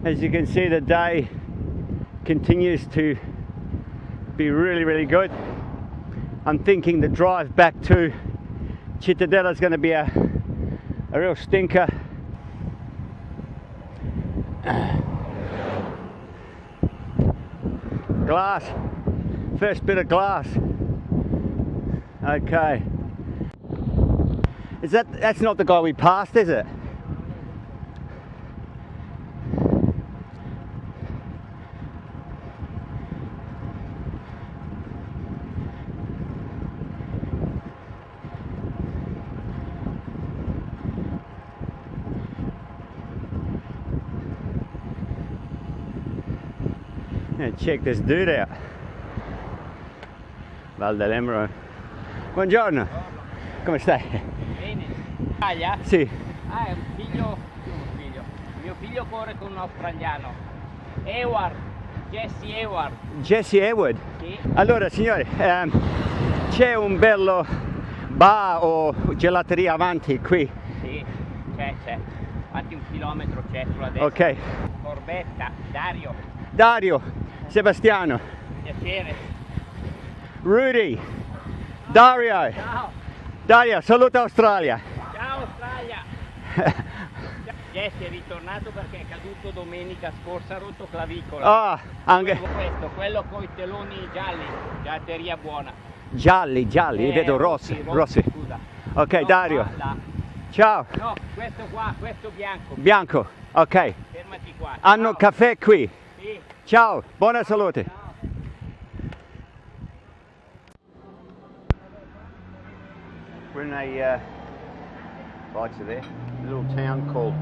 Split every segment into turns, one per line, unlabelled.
As you can see, the day continues to be really, really good. I'm thinking the drive back to Cittadella is going to be a real stinker. Glass. First bit of glass. Okay. That's not the guy we passed, is it? Check this dude out. Val dell'Embro. Buongiorno. Come stai?
Bene. Italia?
Sì.
Ah, è un figlio. Mio figlio corre con un australiano. Eward. Jesse Eward.
Jesse Eward?
Sì.
Allora signore, c'è un bello bar o gelateria avanti qui?
Sì, c'è. Avanti 1 chilometro c'è sulla destra.
Ok.
Corbetta.
Dario. Sebastiano.
Piacere.
Rudy. Dario.
Ciao.
Dario, saluta Australia.
Ciao Australia. Jesse è ritornato perché è caduto domenica scorsa, ha rotto clavicola.
Ah, anche
quello con i teloni gialli, gelateria buona.
Gialli, vedo rossi.
Scusa.
Ok,
No,
Dario.
là.
Ciao.
No, questo qua, questo bianco.
Bianco, ok.
Fermati qua.
Hanno
Ciao.
caffè qui.
Sì.
Ciao, buona salute.
Ciao.
We're in a right to there, little town called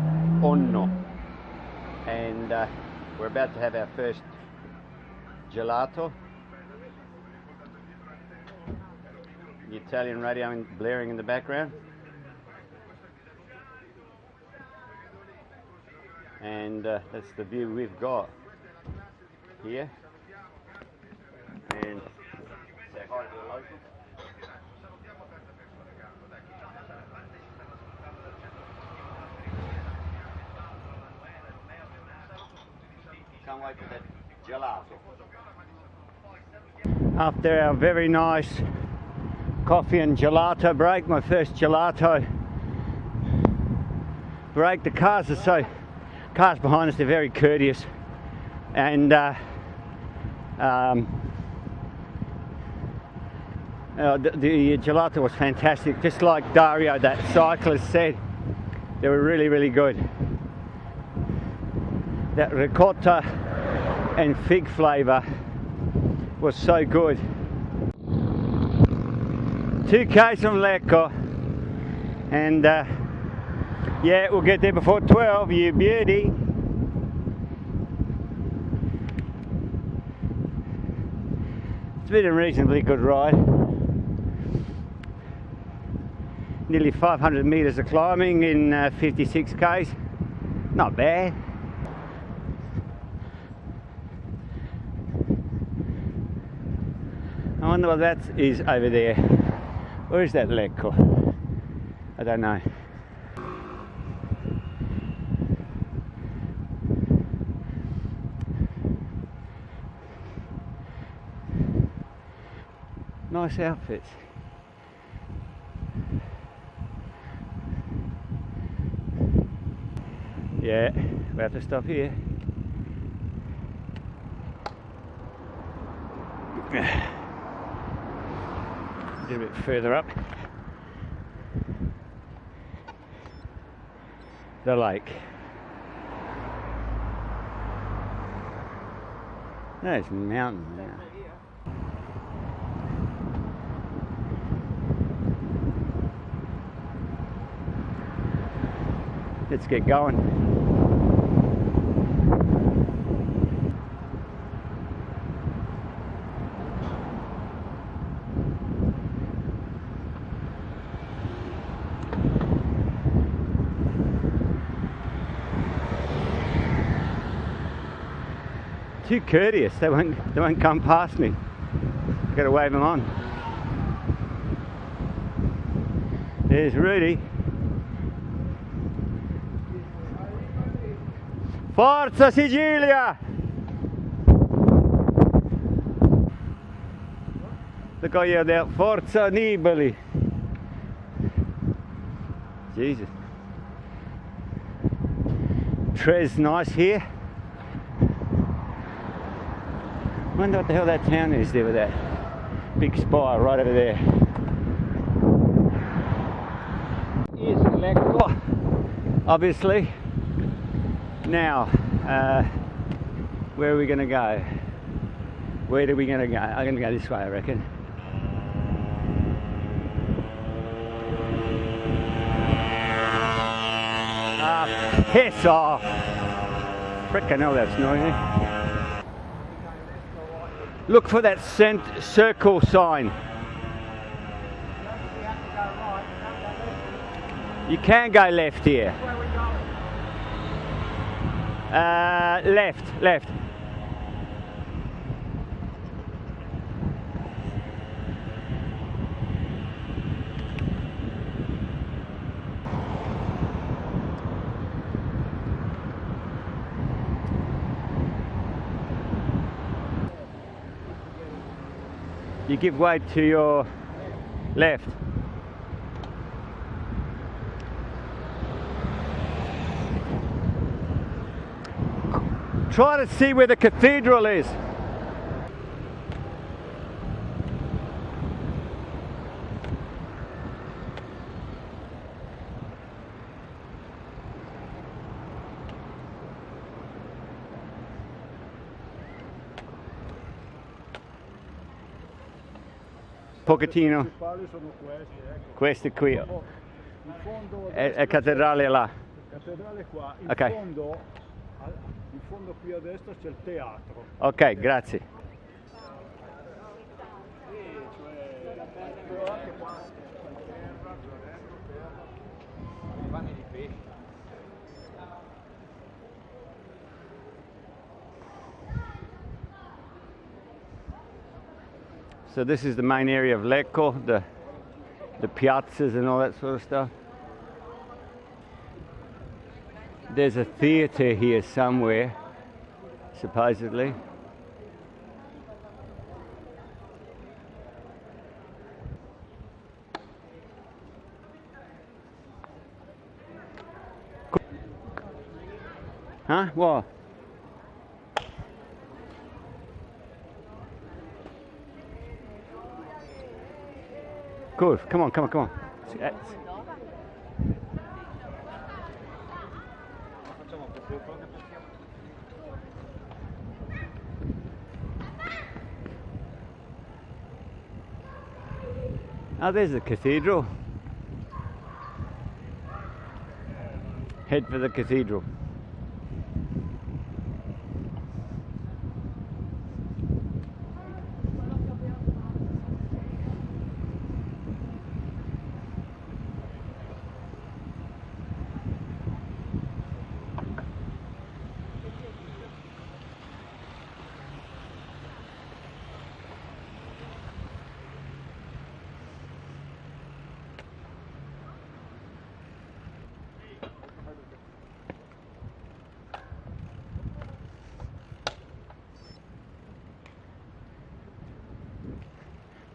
Onno, and we're about to have our first gelato. The Italian radio blaring in the background, and that's the view we've got here. And say hi to the locals. Can't wait for that gelato. After our very nice coffee and gelato break, my first gelato break, the cars behind us, they're very courteous, and the gelato was fantastic, just like Dario, that cyclist, said. They were really, really good. That ricotta and fig flavour was so good. 2 k's from Lecco, and yeah, we'll get there before 12, you beauty. It's been a reasonably good ride. Nearly 500 metres of climbing in 56 k's. Not bad. I wonder what that is over there. Where is that Lecco? I don't know. Nice outfits. Yeah, we have to stop here. A little bit further up. The lake. There's mountain there. Let's get going. Too courteous, they won't come past me. Gotta wave them on. There's Rudy. Forza Sicilia! Look how you're there. Forza Nibali! Jesus. Tres nice here. Wonder what the hell that town is there with that big spire right over there.
Is Lecco.
Obviously. Now, where are we going to go? Where are we going to go? I'm going to go this way, I reckon. Piss off! Frickin' hell, that's noisy. Look for that circle sign. You can go left here. Left. You give way to your left. Try to see where the cathedral is. Pochettino.
Sono
Questi qui.
Il fondo
È cattedrale là.
cattedrale qua,
Ok.
in fondo qui a destra c'è il teatro.
Ok, grazie.
Panni di pesce.
So this is the main area of Lecco, the piazzas and all that sort of stuff. There's a theatre here somewhere, supposedly. Huh? What? Good. Come on. Oh, there's the cathedral. Head for the cathedral.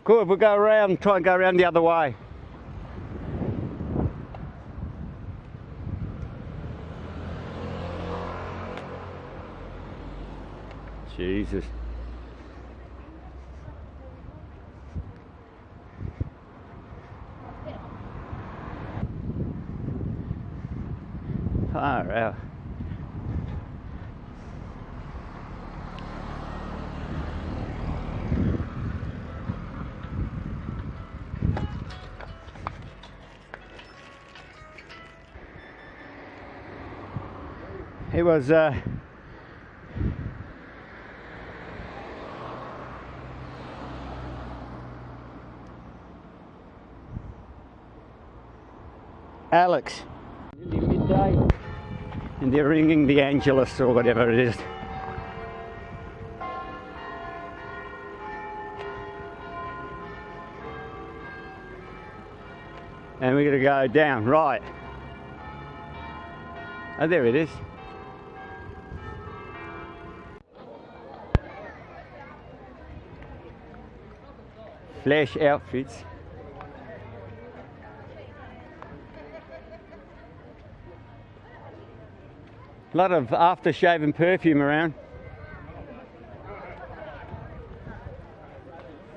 Good, we'll go around, try and go around the other way. Jesus. Far out. It was Alex, nearly midday, and they're ringing the Angelus or whatever it is. And we're going to go down, right. Oh, there it is. Flash outfits. A lot of aftershave and perfume around.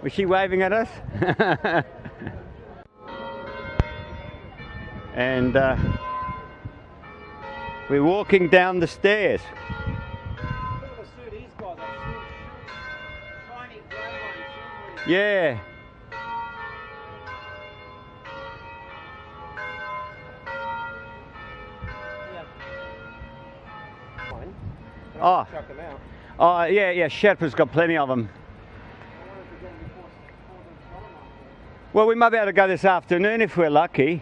Was she waving at us? And we're walking down the stairs. Yeah. Oh. Oh, yeah, yeah, Sherpa's got plenty of them. Well, we might be able to go this afternoon if we're lucky.